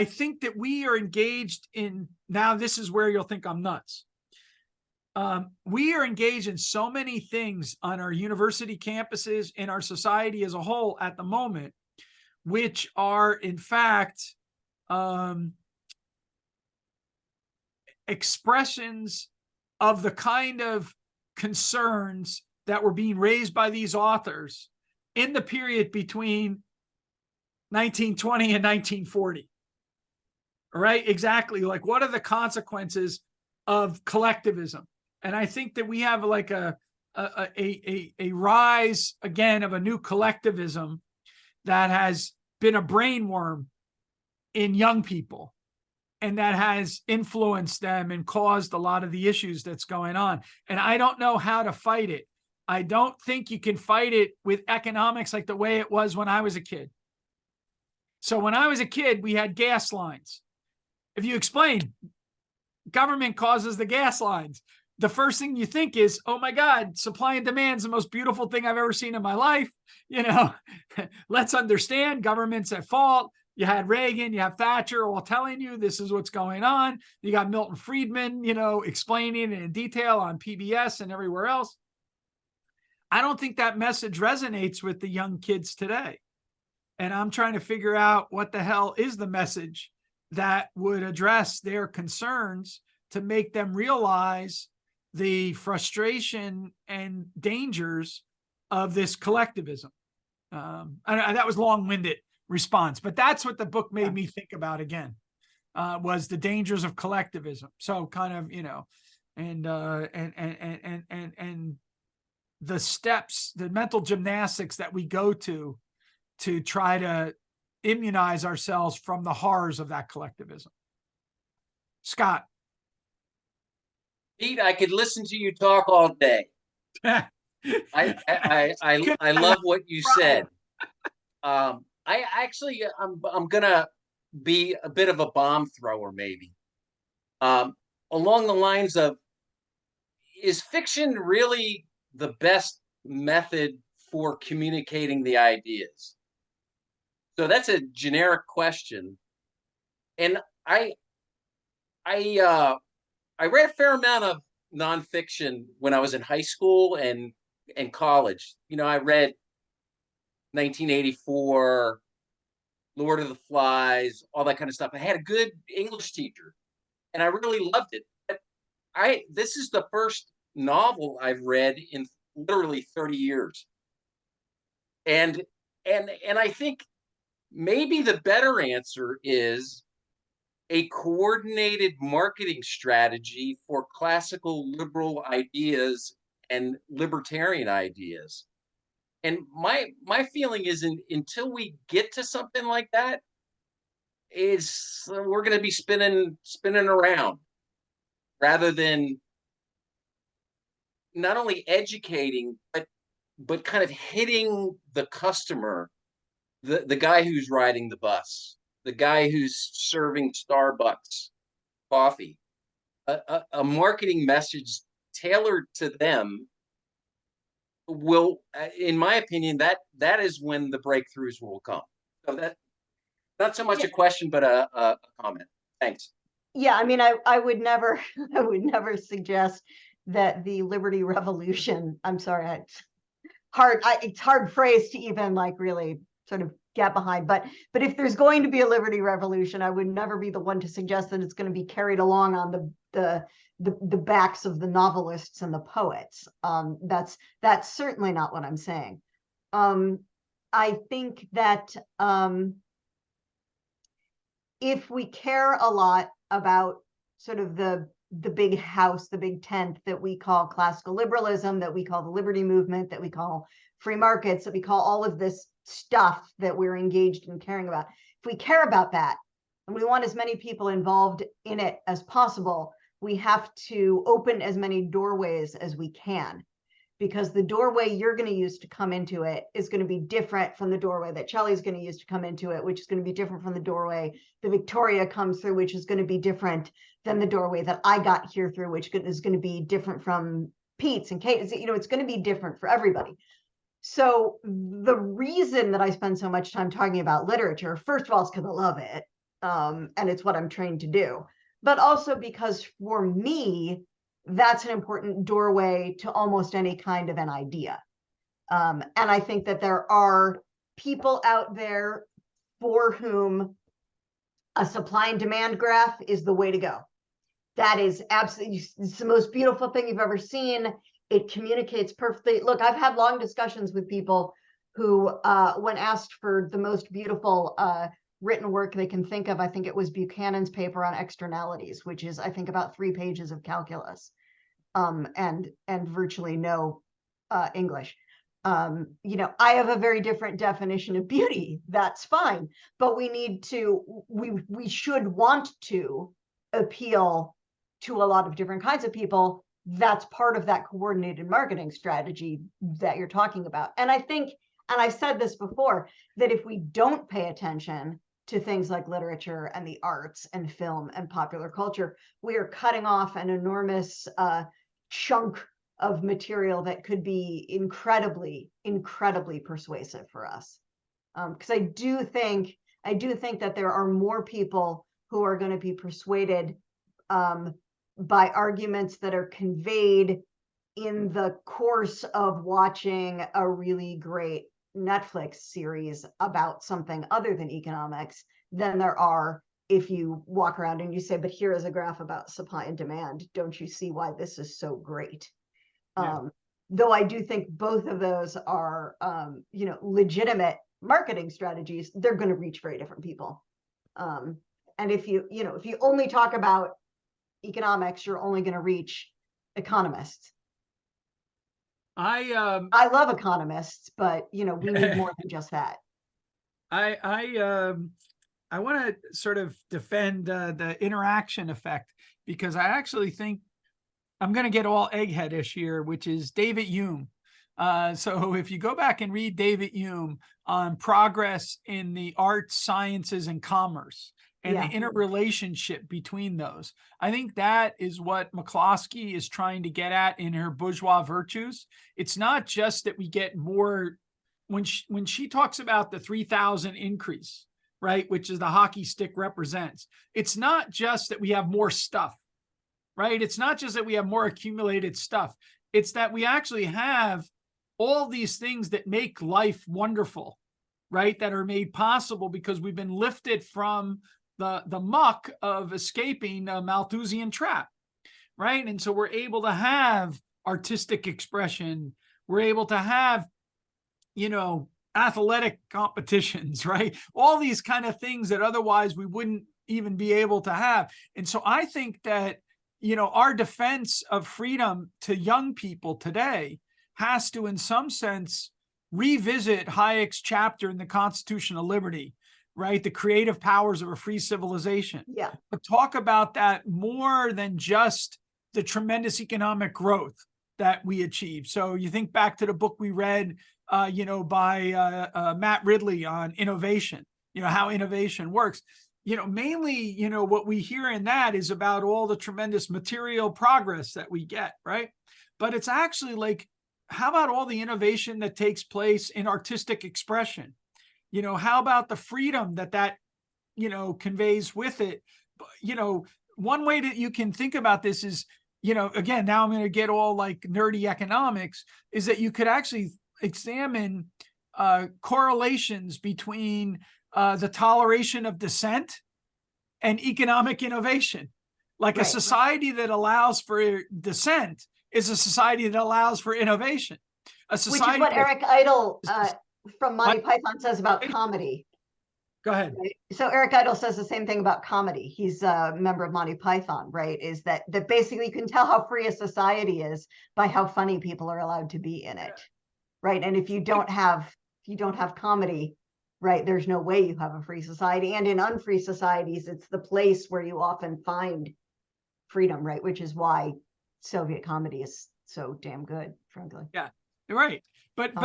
think that we are engaged in, now this is where you'll think I'm nuts. We are engaged in so many things on our university campuses, in our society as a whole at the moment, which are in fact expressions of the kind of concerns that were being raised by these authors in the period between 1920 and 1940. Right? Exactly. Like, what are the consequences of collectivism? And I think that we have like a rise again of a new collectivism that has been a brainworm in young people, and that has influenced them and caused a lot of the issues that's going on. And I don't know how to fight it. I don't think you can fight it with economics like the way it was when I was a kid. So when I was a kid, we had gas lines. If you explain government causes the gas lines, the first thing you think is, oh my God, supply and demand is the most beautiful thing I've ever seen in my life. Let's understand government's at fault. You had Reagan, you have Thatcher all telling you this is what's going on. You got Milton Friedman, explaining it in detail on PBS and everywhere else. I don't think that message resonates with the young kids today. And I'm trying to figure out what the hell is the message that would address their concerns to make them realize the frustration and dangers of this collectivism. That was long-winded response, but that's what the book made me think about again, was the dangers of collectivism. So kind of, and the steps, the mental gymnastics that we go to try to immunize ourselves from the horrors of that collectivism. Scott. Pete, I could listen to you talk all day. I love what you said. I'm gonna be a bit of a bomb thrower, maybe. Along the lines of, is fiction really the best method for communicating the ideas? So that's a generic question. And I read a fair amount of nonfiction when I was in high school and college. I read 1984, Lord of the Flies, all that kind of stuff. I had a good English teacher, and I really loved it. But this is the first novel I've read in literally 30 years. And I think maybe the better answer is a coordinated marketing strategy for classical liberal ideas and libertarian ideas. And my feeling is until we get to something like that, is we're going to be spinning around rather than not only educating but kind of hitting the customer, the guy who's riding the bus, the guy who's serving Starbucks coffee, a marketing message tailored to them will, in my opinion, that is when the breakthroughs will come. So that, not so much a question, but a comment. Thanks. Yeah, I mean, I would never, I would never suggest that the Liberty Revolution, I'm sorry, it's hard phrase to even like really sort of get behind, but if there's going to be a Liberty Revolution, I would never be the one to suggest that it's going to be carried along on the backs of the novelists and the poets. That's certainly not what I'm saying. I think that if we care a lot about sort of the big house, the big tent that we call classical liberalism, that we call the liberty movement, that we call free markets, that we call all of this stuff that we're engaged in caring about. If we care about that and we want as many people involved in it as possible, we have to open as many doorways as we can, because the doorway you're going to use to come into it is going to be different from the doorway that Shelley's going to use to come into it, which is going to be different from the doorway that Victoria comes through, which is going to be different than the doorway that I got here through, which is going to be different from Pete's and Kate. You know, it's going to be different for everybody. So the reason that I spend so much time talking about literature, first of all, is because I love it, and it's what I'm trained to do, but also because for me, that's an important doorway to almost any kind of an idea. And I think that there are people out there for whom a supply and demand graph is the way to go. That is absolutely, it's the most beautiful thing you've ever seen. It communicates perfectly. Look, I've had long discussions with people who, when asked for the most beautiful written work they can think of, I think it was Buchanan's paper on externalities, which is, I think, about 3 pages of calculus, and virtually no English. You know, I have a very different definition of beauty. That's fine, but we need to, we should want to appeal to a lot of different kinds of people. That's part of that coordinated marketing strategy that you're talking about. And I think, and I've said this before, that if we don't pay attention to things like literature and the arts and film and popular culture, we are cutting off an enormous chunk of material that could be incredibly, incredibly persuasive for us. Because I do think that there are more people who are going to be persuaded by arguments that are conveyed in the course of watching a really great Netflix series about something other than economics than there are if you walk around and you say, but here is a graph about supply and demand. Don't you see why this is so great? Yeah. Though I do think both of those are, you know, legitimate marketing strategies, they're going to reach very different people. And if you know, if you only talk about economics, you're only going to reach economists. I love economists, but you know, we need more than just that. I want to sort of defend the interaction effect, because I actually think I'm going to get all eggheadish here, which is David Hume. So if you go back and read David Hume on progress in the arts, sciences, and commerce, and the interrelationship between those, I think that is what McCloskey is trying to get at in her bourgeois virtues. It's not just that we get more, when she talks about the 3,000 increase, right, which is the hockey stick represents, it's not just that we have more stuff, right? It's not just that we have more accumulated stuff. It's that we actually have all these things that make life wonderful, right? That are made possible because we've been lifted from the muck of escaping a Malthusian trap, right? And so we're able to have artistic expression. We're able to have, you know, athletic competitions, right? All these kind of things that otherwise we wouldn't even be able to have. And so I think that, you know, our defense of freedom to young people today has to, in some sense, revisit Hayek's chapter in the Constitution of Liberty, right? The creative powers of a free civilization. Yeah. But talk about that more than just the tremendous economic growth that we achieved. So you think back to the book we read, you know, by Matt Ridley on innovation, you know, how innovation works. You know, mainly, you know, what we hear in that is about all the tremendous material progress that we get, right? But it's actually like, how about all the innovation that takes place in artistic expression? You know, how about the freedom that, you know, conveys with it? You know, one way that you can think about this is, you know, again, now I'm going to get all like nerdy economics, is that you could actually examine correlations between the toleration of dissent and economic innovation. Like a society that allows for dissent is a society that allows for innovation. A society, which is what Eric Idle from Monty Python says about comedy. Go ahead. Right? So Eric Idle says the same thing about comedy. He's a member of Monty Python, right? Is that basically you can tell how free a society is by how funny people are allowed to be in it, right? And if you don't have comedy, right, there's no way you have a free society. And in unfree societies, it's the place where you often find freedom, right? Which is why Soviet comedy is so damn good, frankly. Yeah, you're right. But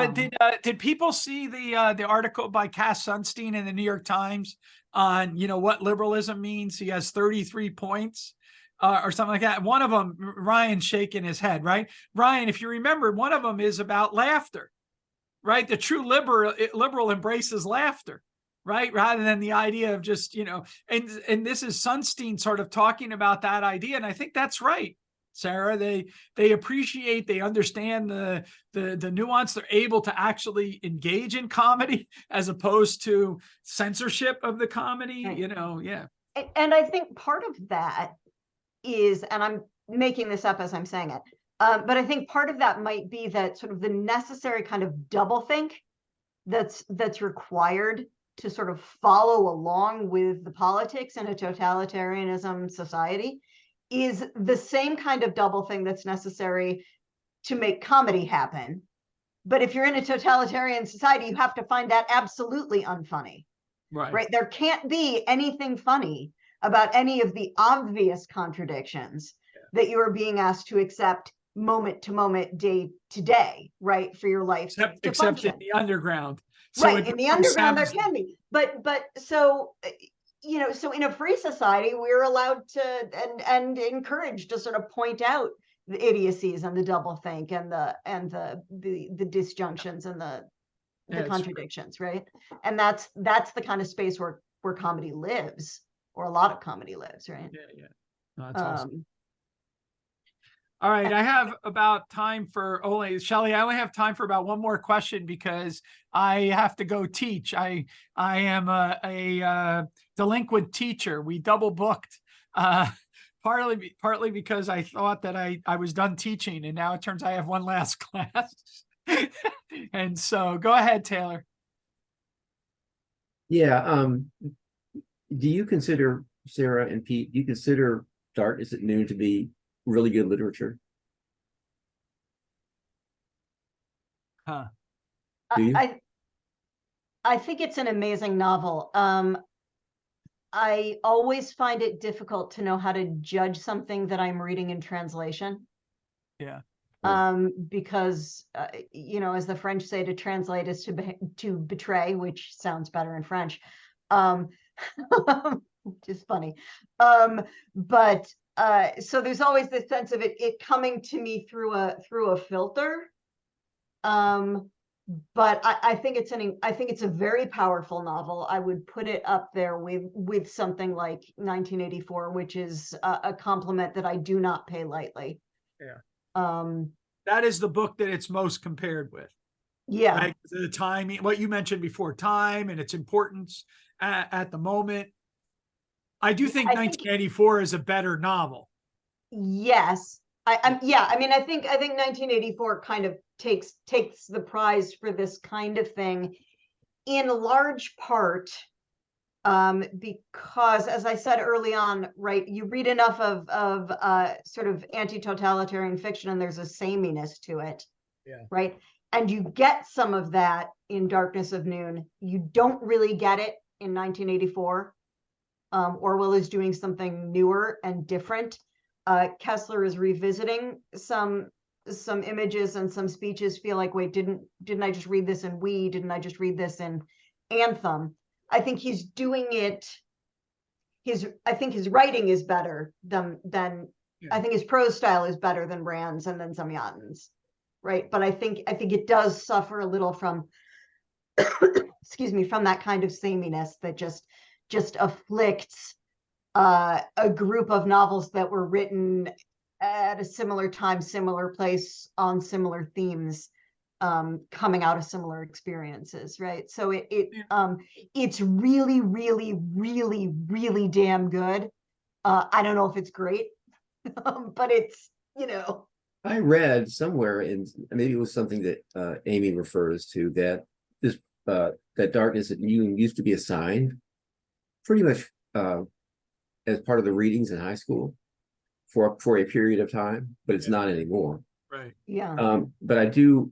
did people see the article by Cass Sunstein in the New York Times on, you know, what liberalism means? He has 33 points or something like that. One of them, Ryan's shaking his head, right? Ryan, if you remember, one of them is about laughter, right? The true liberal embraces laughter, right? Rather than the idea of just, you know, and this is Sunstein sort of talking about that idea. And I think that's right, Sarah. They appreciate, they understand the nuance. They're able to actually engage in comedy as opposed to censorship of the comedy, right. You know, yeah. And I think part of that is, and I'm making this up as I'm saying it, but I think part of that might be that sort of the necessary kind of doublethink that's required to sort of follow along with the politics in a totalitarianism society is the same kind of doublethink that's necessary to make comedy happen. But if you're in a totalitarian society, you have to find that absolutely unfunny. Right? There can't be anything funny about any of the obvious contradictions that you are being asked to accept moment to moment, day to day, right? For your life. Except in the underground. So right, in the underground there can be. But so, you know, so in a free society, we're allowed to and encouraged to sort of point out the idiocies and the doublethink and the disjunctions and the contradictions, right? And that's the kind of space where comedy lives, or a lot of comedy lives, right? Yeah. No, that's awesome. All right, I have about time for Shelley, I only have time for about one more question because I have to go teach. I am a delinquent teacher. We double booked, partly because I thought that I was done teaching, and now it turns I have one last class. And so go ahead, Taylor. Yeah. Do you consider, Sarah and Pete, do you consider Darkness at Noon to be really good literature? Huh. Do you? I think it's an amazing novel. I always find it difficult to know how to judge something that I'm reading in translation. Yeah. Because you know, as the French say, to translate is to betray, which sounds better in French. Which is funny. But so there's always this sense of it coming to me through a filter. But I think it's a very powerful novel. I would put it up there with something like 1984, which is a compliment that I do not pay lightly. Yeah. That is the book that it's most compared with. Yeah. Right? The timing, what you mentioned before, time and its importance at the moment. I do think 1984 is a better novel. Yes. Yeah, I mean, I think 1984 kind of takes the prize for this kind of thing in large part because, as I said early on, right, you read enough of sort of anti-totalitarian fiction and there's a sameness to it. Yeah. Right. And you get some of that in Darkness of Noon. You don't really get it in 1984. Orwell is doing something newer and different. Kessler is revisiting some images, and some speeches feel like, wait, didn't I just read this in We? Didn't I just read this in Anthem? I think he's doing it. I think his writing is better than Yeah. I think his prose style is better than Rand's and then Zamyatin's. Right. But I think it does suffer a little from excuse me, from that kind of sameness that just afflicts a group of novels that were written at a similar time, similar place, on similar themes, coming out of similar experiences, right? So it's really, really, really, really damn good. I don't know if it's great, but it's, I read somewhere, and maybe it was something that Amy refers to, that this that Darkness at Noon used to be assigned pretty much as part of the readings in high school for a period of time, but it's not anymore. Right. Yeah. But I do,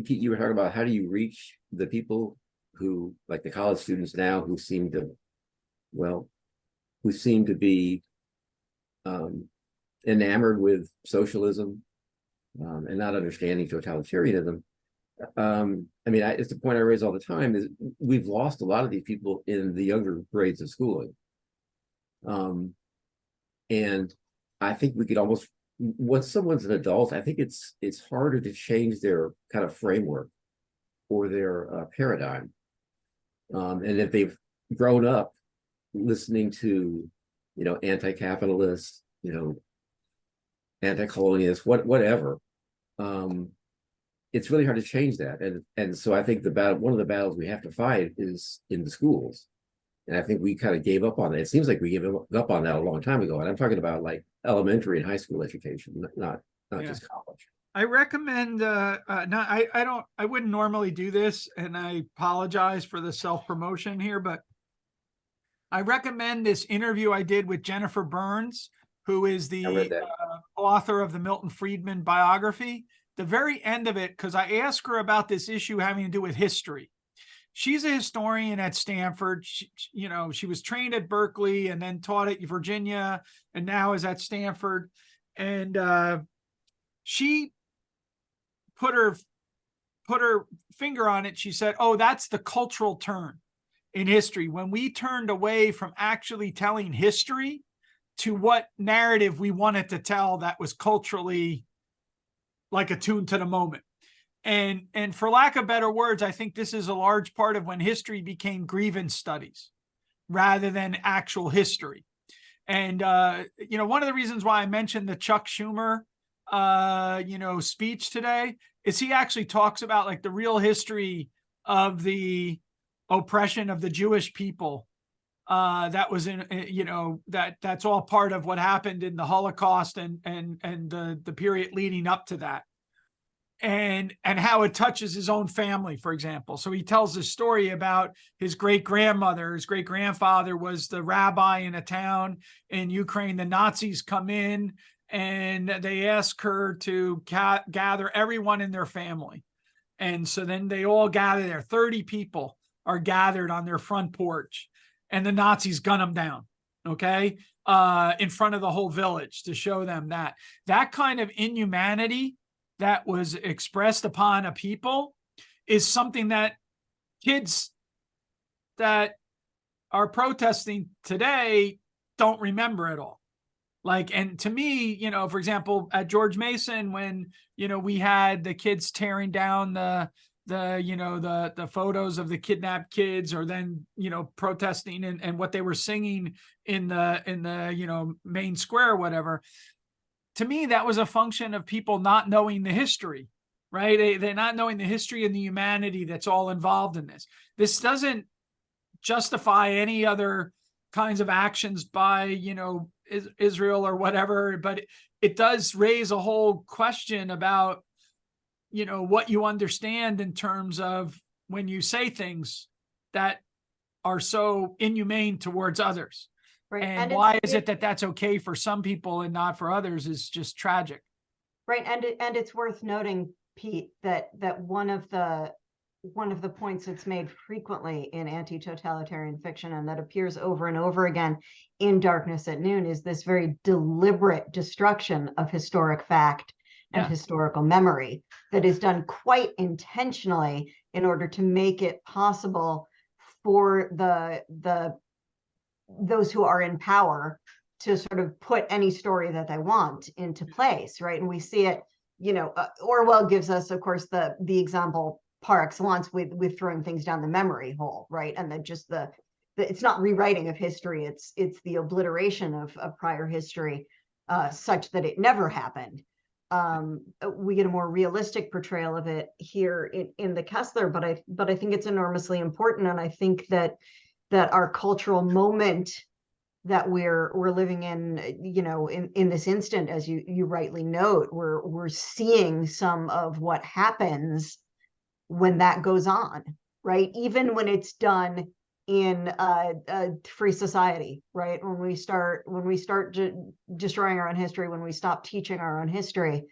Pete, you were talking about how do you reach the people who, like the college students now, who seem to be enamored with socialism and not understanding totalitarianism. I mean, it's the point I raise all the time, is we've lost a lot of these people in the younger grades of schooling. And I think we could almost, once someone's an adult, I think it's harder to change their kind of framework or their paradigm. And if they've grown up listening to, anti-capitalist, anti-colonialist, whatever, it's really hard to change that. And so I think one of the battles we have to fight is in the schools. And I think we kind of gave up on it. It seems like we gave up on that a long time ago. And I'm talking about like elementary and high school education, not just college. I recommend I wouldn't normally do this, and I apologize for the self-promotion here, but I recommend this interview I did with Jennifer Burns, who is the author of the Milton Friedman biography. The very end of it, because I asked her about this issue having to do with history. She's a historian at Stanford. She was trained at Berkeley and then taught at Virginia and now is at Stanford. And she put her finger on it. She said, oh, that's the cultural turn in history. When we turned away from actually telling history to what narrative we wanted to tell that was culturally like attuned to the moment. And for lack of better words, I think this is a large part of when history became grievance studies rather than actual history. And, one of the reasons why I mentioned the Chuck Schumer, speech today is he actually talks about like the real history of the oppression of the Jewish people. That was that's all part of what happened in the Holocaust and the period leading up to that. And how it touches his own family, for example. So he tells a story about his great-grandmother. His great-grandfather was the rabbi in a town in Ukraine. The Nazis come in and they ask her to gather everyone in their family. And so then they all gather there. 30 people are gathered on their front porch, and the Nazis gun them down, okay, in front of the whole village to show them that kind of inhumanity that was expressed upon a people is something that kids that are protesting today don't remember at all. Like, and to me, for example, at George Mason, when, we had the kids tearing down the photos of the kidnapped kids, or then, protesting and what they were singing in the main square or whatever. To me, that was a function of people not knowing the history, right? They're not knowing the history and the humanity that's all involved in this. This doesn't justify any other kinds of actions by, Israel or whatever, but it does raise a whole question about, what you understand in terms of when you say things that are so inhumane towards others. Right. And why is it that that's okay for some people and not for others is just tragic. Right. And it's worth noting, Pete, that one of the points that's made frequently in anti-totalitarian fiction, and that appears over and over again in Darkness at Noon, is this very deliberate destruction of historic fact and historical memory that is done quite intentionally in order to make it possible for those who are in power to sort of put any story that they want into place, right? And we see it, Orwell gives us, of course, the example par excellence with throwing things down the memory hole, right? And then just it's not rewriting of history, it's the obliteration of prior history, such that it never happened. We get a more realistic portrayal of it here in the Kessler, but I think it's enormously important, and I think that our cultural moment that we're living in, in this instant, as you rightly note, we're seeing some of what happens when that goes on, right? Even when it's done in a free society, right? When we start destroying our own history, when we stop teaching our own history,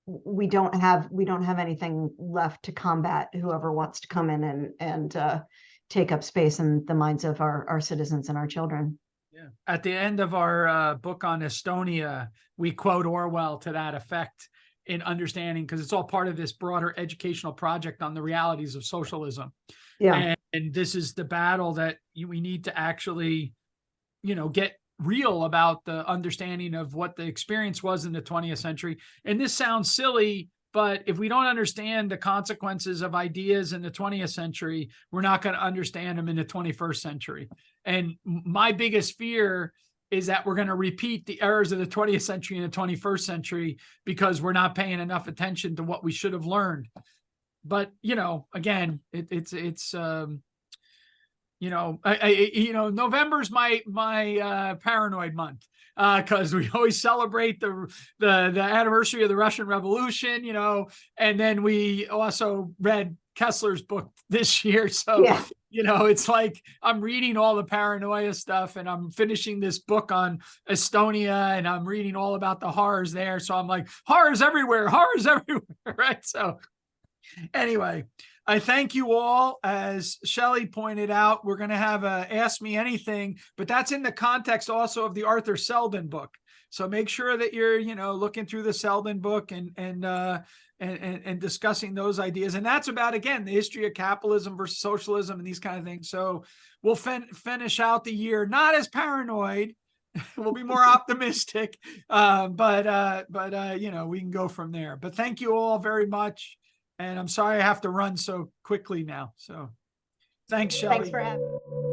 we don't have anything left to combat whoever wants to come in and take up space in the minds of our citizens and our children. Yeah. At the end of our book on Estonia, we quote Orwell to that effect in understanding, because it's all part of this broader educational project on the realities of socialism. Yeah. And this is the battle that we need to actually, get real about the understanding of what the experience was in the 20th century. And this sounds silly, but if we don't understand the consequences of ideas in the 20th century, we're not going to understand them in the 21st century. And my biggest fear is that we're going to repeat the errors of the 20th century in the 21st century because we're not paying enough attention to what we should have learned. But, again, November's my paranoid month, because we always celebrate the anniversary of the Russian Revolution, and then we also read Kessler's book this year. So, Yeah. It's like I'm reading all the paranoia stuff, and I'm finishing this book on Estonia, and I'm reading all about the horrors there. So I'm like, horrors everywhere, right? So anyway, I thank you all. As Shelley pointed out, we're going to have a Ask Me Anything, but that's in the context also of the Arthur Selden book. So make sure that you're, looking through the Selden book and discussing those ideas. And that's about, again, the history of capitalism versus socialism and these kind of things. So we'll finish out the year not as paranoid. We'll be more optimistic, but we can go from there. But thank you all very much. And I'm sorry I have to run so quickly now. So thanks, Shelley. Thanks for having me.